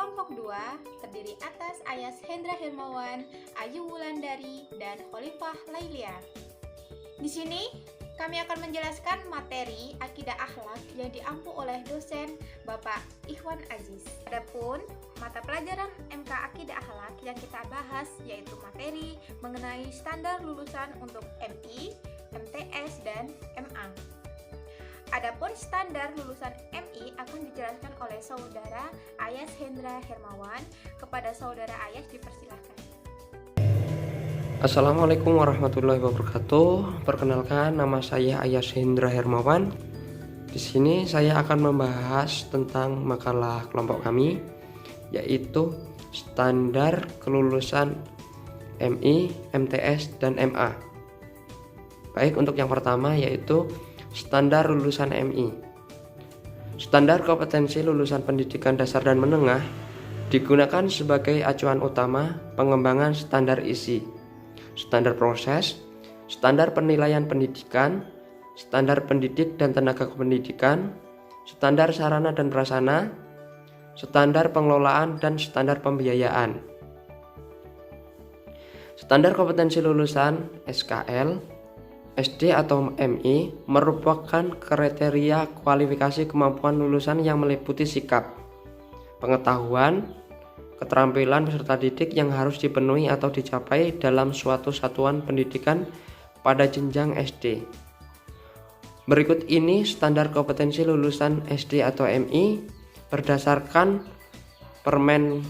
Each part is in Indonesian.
Kelompok 2 terdiri atas Ayas Hendra Hermawan, Ayu Wulandari, dan Khalifah Lailia. Di sini kami akan menjelaskan materi akidah akhlak yang diampu oleh dosen Bapak Ikhwan Aziz. Adapun mata pelajaran MK Akidah Akhlak yang kita bahas yaitu materi mengenai standar lulusan untuk MI, MTS, dan MA. Adapun standar lulusan MI akan dijelaskan oleh Saudara Ayas Hendra Hermawan. Kepada Saudara Ayas dipersilahkan. Assalamualaikum warahmatullahi wabarakatuh. Perkenalkan, nama saya Ayas Hendra Hermawan. Di sini saya akan membahas tentang makalah kelompok kami, yaitu standar kelulusan MI, MTS, dan MA. Baik, untuk yang pertama yaitu standar lulusan MI. Standar kompetensi lulusan pendidikan dasar dan menengah digunakan sebagai acuan utama pengembangan standar isi, standar proses, standar penilaian pendidikan, standar pendidik dan tenaga kependidikan, standar sarana dan prasarana, standar pengelolaan, dan standar pembiayaan. Standar kompetensi lulusan SKL, SD atau MI merupakan kriteria kualifikasi kemampuan lulusan yang meliputi sikap, pengetahuan, keterampilan peserta didik yang harus dipenuhi atau dicapai dalam suatu satuan pendidikan pada jenjang SD. Berikut ini standar kompetensi lulusan SD atau MI berdasarkan Permendikbud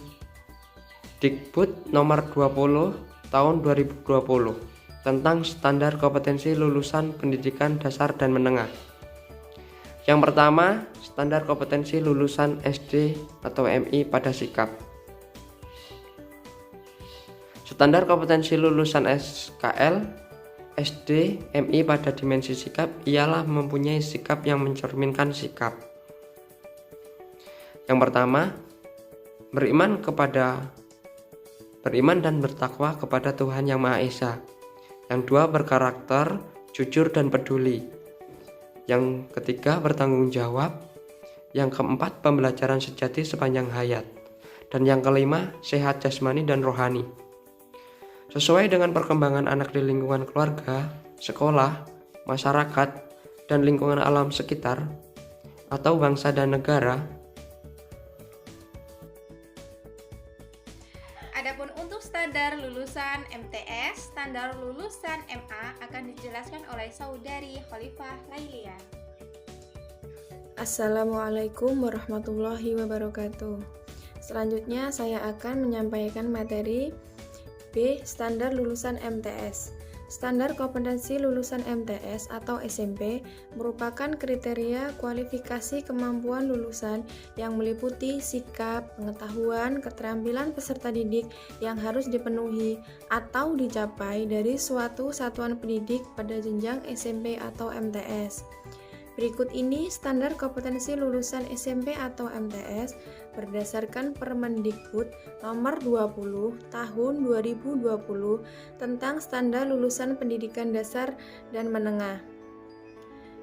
nomor 20 tahun 2020 tentang standar kompetensi lulusan pendidikan dasar dan menengah. Yang pertama, standar kompetensi lulusan SD atau MI pada sikap. Standar kompetensi lulusan SKL, SD, MI pada dimensi sikap ialah mempunyai sikap yang mencerminkan sikap. Yang pertama, beriman dan bertakwa kepada Tuhan Yang Maha Esa. Yang dua, berkarakter jujur dan peduli. Yang ketiga, bertanggung jawab. Yang keempat, pembelajaran sejati sepanjang hayat. Dan yang kelima, sehat jasmani dan rohani. Sesuai dengan perkembangan anak di lingkungan keluarga, sekolah, masyarakat, dan lingkungan alam sekitar, atau bangsa dan negara. Adapun untuk standar lulusan MTS, standar lulusan MA akan dijelaskan oleh Saudari Khalifah Lailia. Assalamualaikum warahmatullahi wabarakatuh. Selanjutnya saya akan menyampaikan materi B. Standar lulusan MTS. Standar kompetensi lulusan MTS atau SMP merupakan kriteria kualifikasi kemampuan lulusan yang meliputi sikap, pengetahuan, keterampilan peserta didik yang harus dipenuhi atau dicapai dari suatu satuan pendidik pada jenjang SMP atau MTS. Berikut ini standar kompetensi lulusan SMP atau MTS berdasarkan Permendikbud nomor 20 tahun 2020 tentang standar lulusan pendidikan dasar dan menengah.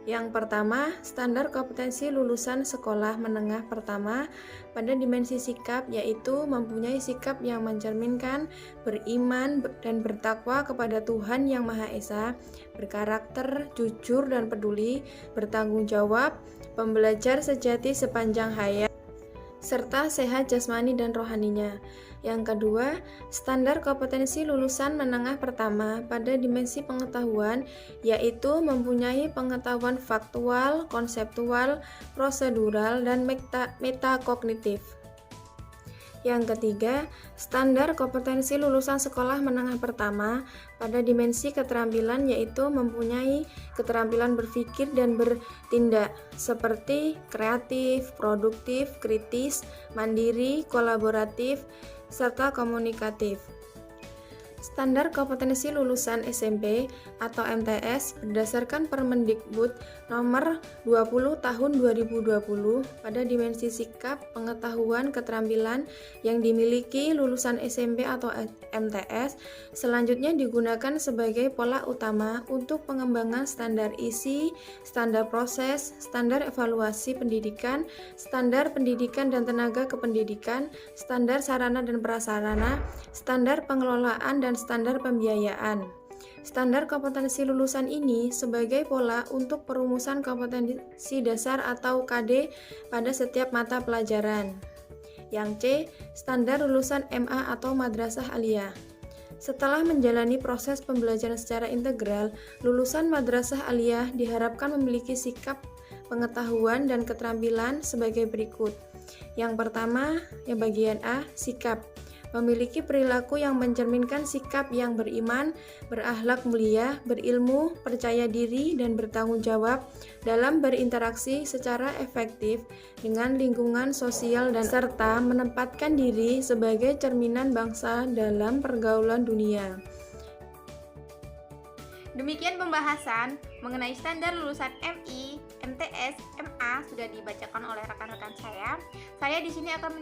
Yang pertama, standar kompetensi lulusan sekolah menengah pertama pada dimensi sikap yaitu mempunyai sikap yang mencerminkan beriman dan bertakwa kepada Tuhan Yang Maha Esa, berkarakter jujur dan peduli, bertanggung jawab, pembelajar sejati sepanjang hayat, serta sehat jasmani dan rohaninya. Yang kedua, standar kompetensi lulusan menengah pertama pada dimensi pengetahuan yaitu mempunyai pengetahuan faktual, konseptual, prosedural, dan metakognitif. Yang ketiga, standar kompetensi lulusan sekolah menengah pertama pada dimensi keterampilan yaitu mempunyai keterampilan berpikir dan bertindak seperti kreatif, produktif, kritis, mandiri, kolaboratif, serta komunikatif. Standar kompetensi lulusan SMP atau MTS berdasarkan Permendikbud nomor 20 tahun 2020 pada dimensi sikap, pengetahuan, keterampilan yang dimiliki lulusan SMP atau MTS selanjutnya digunakan sebagai pola utama untuk pengembangan standar isi, standar proses, standar evaluasi pendidikan, standar pendidikan dan tenaga kependidikan, standar sarana dan prasarana, standar pengelolaan dan standar pembiayaan. Standar kompetensi lulusan ini sebagai pola untuk perumusan kompetensi dasar atau KD pada setiap mata pelajaran. Yang C, standar lulusan MA atau Madrasah Aliyah. Setelah menjalani proses pembelajaran secara integral, lulusan Madrasah Aliyah diharapkan memiliki sikap, pengetahuan, dan keterampilan sebagai berikut. Yang pertama, yang bagian A, sikap. Memiliki perilaku yang mencerminkan sikap yang beriman, berakhlak mulia, berilmu, percaya diri, dan bertanggung jawab dalam berinteraksi secara efektif dengan lingkungan sosial dan serta menempatkan diri sebagai cerminan bangsa dalam pergaulan dunia. Demikian pembahasan mengenai standar lulusan MI, MTS, MA sudah dibacakan oleh rekan-rekan saya. Saya di sini akan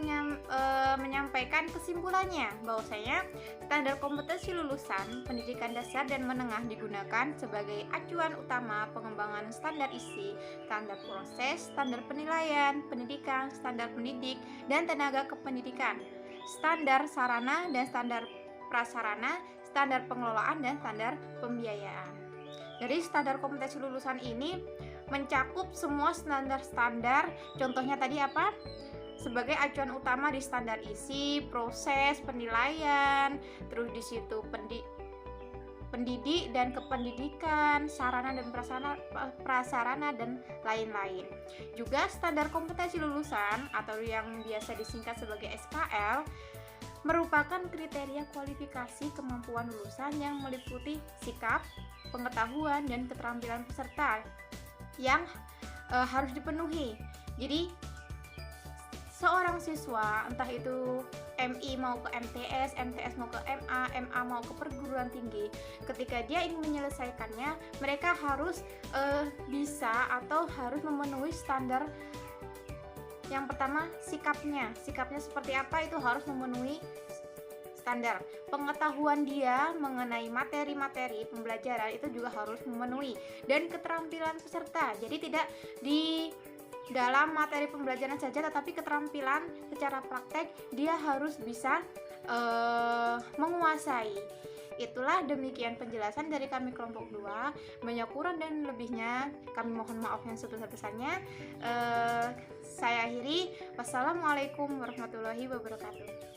menyampaikan kesimpulannya bahwasanya standar kompetensi lulusan pendidikan dasar dan menengah digunakan sebagai acuan utama pengembangan standar isi, standar proses, standar penilaian, pendidikan, standar pendidik dan tenaga kependidikan, standar sarana dan standar prasarana, standar pengelolaan dan standar pembiayaan. Jadi standar kompetensi lulusan ini mencakup semua standar-standar. Contohnya tadi apa? Sebagai acuan utama di standar isi, proses, penilaian, terus di situ pendidik dan kependidikan, sarana dan prasarana dan lain-lain. Juga standar kompetensi lulusan atau yang biasa disingkat sebagai SKL merupakan kriteria kualifikasi kemampuan lulusan yang meliputi sikap, pengetahuan, dan keterampilan peserta yang harus dipenuhi. Jadi seorang siswa, entah itu MI mau ke MTS, MTS mau ke MA, MA mau ke perguruan tinggi, ketika dia ingin menyelesaikannya, mereka harus bisa atau harus memenuhi standar. Yang pertama, sikapnya seperti apa, itu harus memenuhi standar. Pengetahuan dia mengenai materi-materi pembelajaran itu juga harus memenuhi, dan keterampilan peserta. Jadi tidak di dalam materi pembelajaran saja, tetapi keterampilan secara praktek dia harus bisa menguasai. Itulah demikian penjelasan dari kami kelompok 2. Banyak kurang dan lebihnya kami mohon maaf yang sebesar-besarnya. Saya akhiri. Wassalamualaikum warahmatullahi wabarakatuh.